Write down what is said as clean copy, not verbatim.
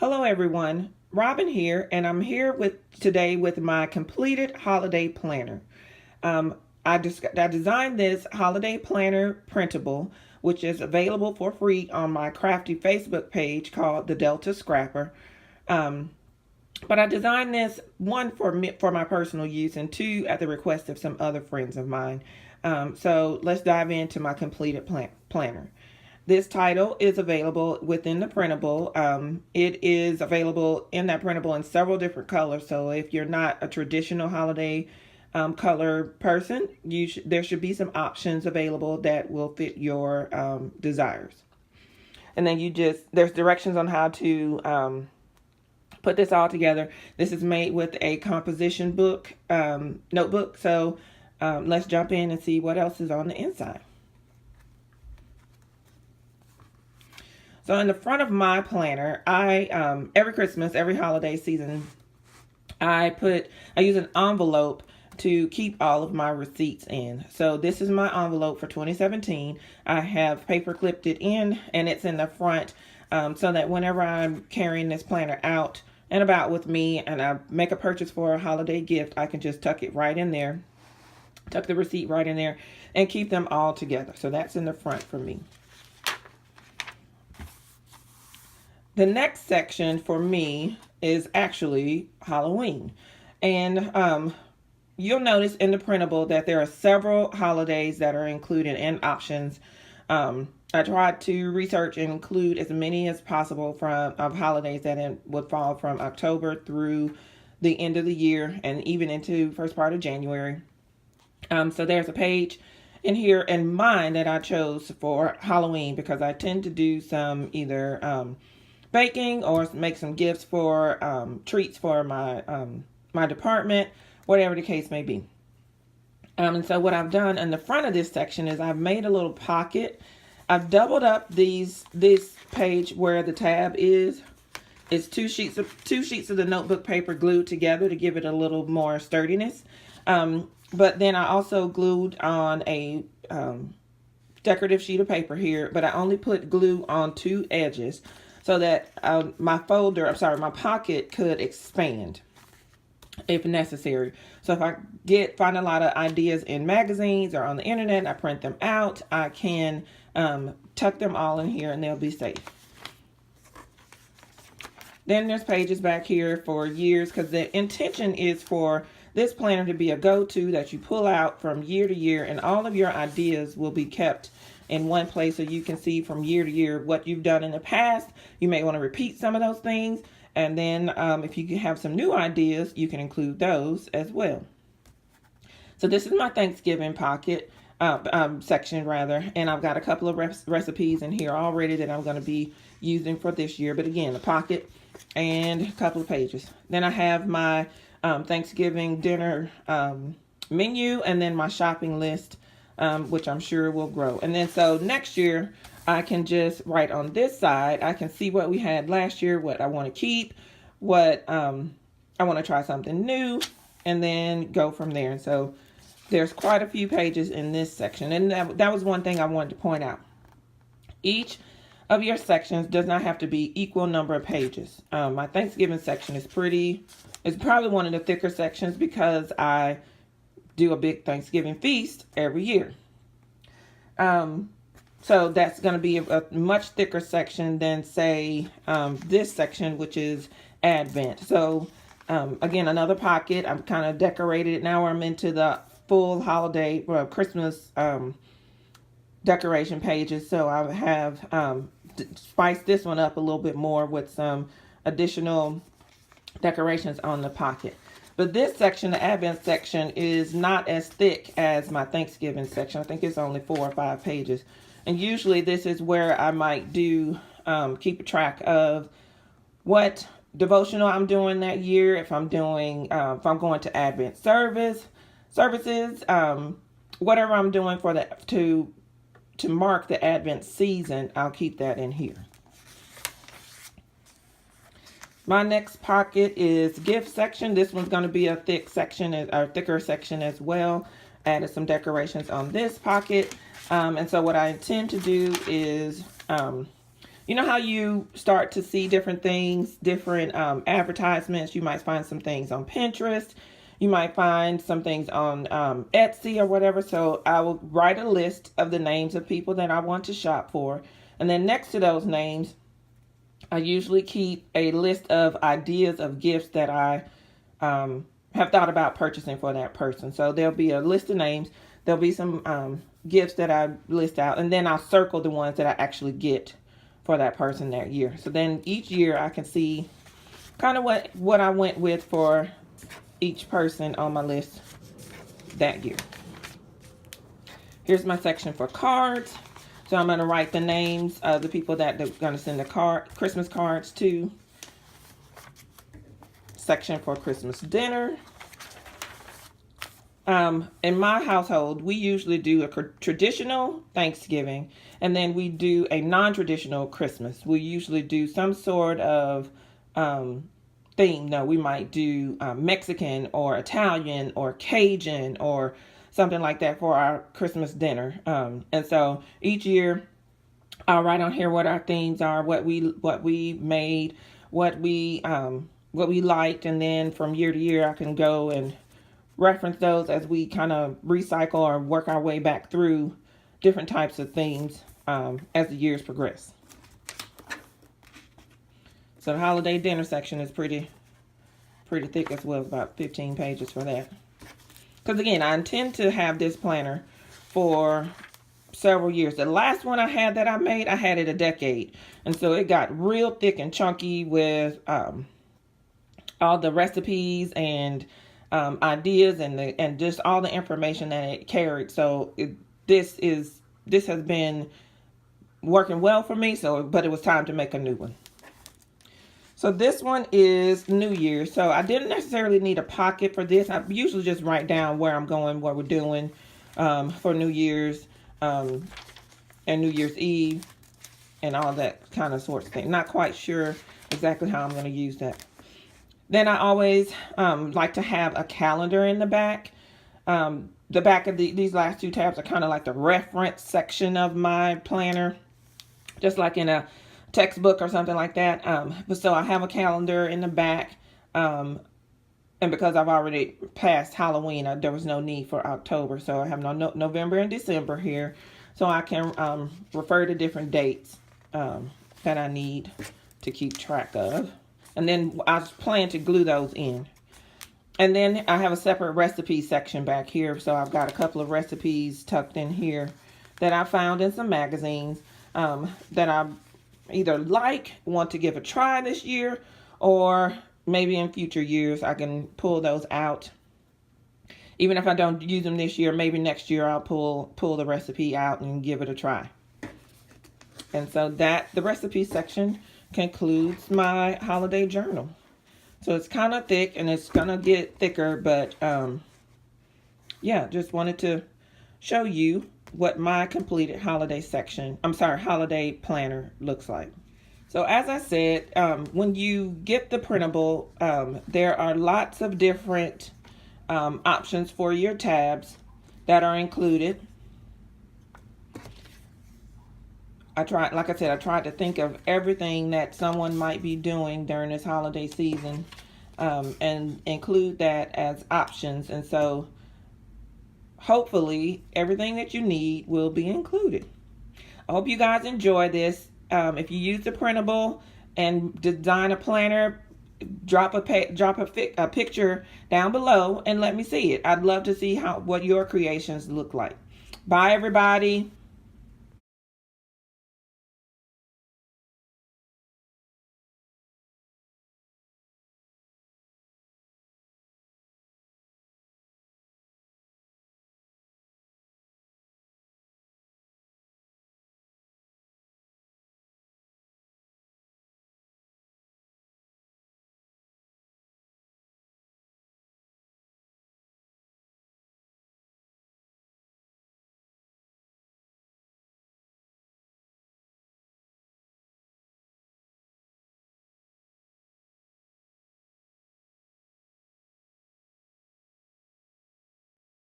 Hello everyone, Robin here, and I'm here today with my completed holiday planner. I designed this holiday planner printable, which is available for free on my crafty Facebook page called the Delta Scrapper. But I designed this one for my personal use, and two at the request of some other friends of mine. So let's dive into my completed planner. This title is available within the printable. It is available in that printable in several different colors. So if you're not a traditional holiday color person, there should be some options available that will fit your desires. And then there's directions on how to put this all together. This is made with a composition book notebook. So let's jump in and see what else is on the inside. So in the front of my planner, I every Christmas, every holiday season, I use an envelope to keep all of my receipts in. So this is my envelope for 2017. I have paper clipped it in, and it's in the front, so that whenever I'm carrying this planner out and about with me and I make a purchase for a holiday gift, I can just tuck it right in there, tuck the receipt right in there, and keep them all together. So that's in the front for me. The next section for me is actually Halloween. And you'll notice in the printable that there are several holidays that are included and options. I tried to research and include as many as possible of holidays that would fall from October through the end of the year and even into first part of January. So there's a page in here in mine that I chose for Halloween because I tend to do some either baking or make some gifts for treats for my department, whatever the case may be. And so what I've done in the front of this section is I've made a little pocket. I've doubled up this page where the tab is. It's two sheets of the notebook paper glued together to give it a little more sturdiness. But then I also glued on a decorative sheet of paper here, but I only put glue on two edges, so that my pocket could expand if necessary. So if I find a lot of ideas in magazines or on the internet and I print them out, I can tuck them all in here and they'll be safe. Then there's pages back here for years, because the intention is for this planner to be a go-to that you pull out from year to year, and all of your ideas will be kept in one place so you can see from year to year what you've done in the past. You may want to repeat some of those things, and then if you have some new ideas, you can include those as well. So this is my Thanksgiving pocket section rather, and I've got a couple of recipes in here already that I'm going to be using for this year. But again, a pocket and a couple of pages. Then I have my Thanksgiving dinner menu, and then my shopping list, which I'm sure will grow. And then so next year I can just write on this side. I can see what we had last year, what I want to keep, what I want to try something new, and then go from there. And so there's quite a few pages in this section, and that was one thing I wanted to point out. Each of your sections does not have to be equal number of pages. My Thanksgiving section is probably one of the thicker sections because I do a big Thanksgiving feast every year. So that's going to be a much thicker section than, say, this section, which is Advent. So again, another pocket. I've kind of decorated it. Now I'm into the full holiday Christmas decoration pages. So I have spiced this one up a little bit more with some additional decorations on the pocket. But this section, the Advent section, is not as thick as my Thanksgiving section. I think it's only 4 or 5 pages. And usually this is where I might do keep a track of what devotional I'm doing that year. If I'm going to Advent services, whatever I'm doing for to mark the Advent season, I'll keep that in here. My next pocket is gift section. This one's going to be a thicker section as well. Added some decorations on this pocket. And so what I intend to do is you know how you start to see different things, different advertisements. You might find some things on Pinterest. You might find some things on Etsy or whatever. So I will write a list of the names of people that I want to shop for. And then next to those names, I usually keep a list of ideas of gifts that I have thought about purchasing for that person. So there'll be a list of names. There'll be some gifts that I list out, and then I'll circle the ones that I actually get for that person that year. So then each year I can see kind of what I went with for each person on my list that year. Here's my section for cards. So I'm going to write the names of the people that they're going to send the Christmas cards to. Section for Christmas dinner. In my household, we usually do a traditional Thanksgiving, and then we do a non-traditional Christmas. We usually do some sort of theme. No, we might do Mexican or Italian or Cajun or something like that for our Christmas dinner. And so each year, I'll write on here what our themes are, what we made, what we liked, and then from year to year, I can go and reference those as we kind of recycle or work our way back through different types of themes as the years progress. So the holiday dinner section is pretty thick as well, about 15 pages for that. Because again, I intend to have this planner for several years. The last one I had that I made, I had it a decade. And so it got real thick and chunky with all the recipes and ideas and just all the information that it carried. So this has been working well for me. But it was time to make a new one. So this one is New Year's. So I didn't necessarily need a pocket for this. I usually just write down where I'm going, what we're doing for New Year's and New Year's Eve and all that kind of sorts of thing. Not quite sure exactly how I'm going to use that. Then I always like to have a calendar in the back. The back of these last two tabs are kind of like the reference section of my planner, just like in a textbook or something like that. But so I have a calendar in the back. And because I've already passed Halloween, there was no need for October. So I have November and December here. So I can refer to different dates that I need to keep track of. And then I plan to glue those in. And then I have a separate recipe section back here. So I've got a couple of recipes tucked in here that I found in some magazines that I either want to give a try this year, or maybe in future years I can pull those out. Even if I don't use them this year, maybe next year I'll pull the recipe out and give it a try. And so the recipe section concludes my holiday journal. So it's kind of thick and it's gonna get thicker, but yeah, just wanted to show you what my completed holiday planner looks like. So as I said, when you get the printable, there are lots of different options for your tabs that are included. Like I said, I tried to think of everything that someone might be doing during this holiday season and include that as options. And so hopefully everything that you need will be included. I hope you guys enjoy this. If you use the printable and design a planner, drop a picture down below and let me see it. I'd love to see what your creations look like. Bye, everybody.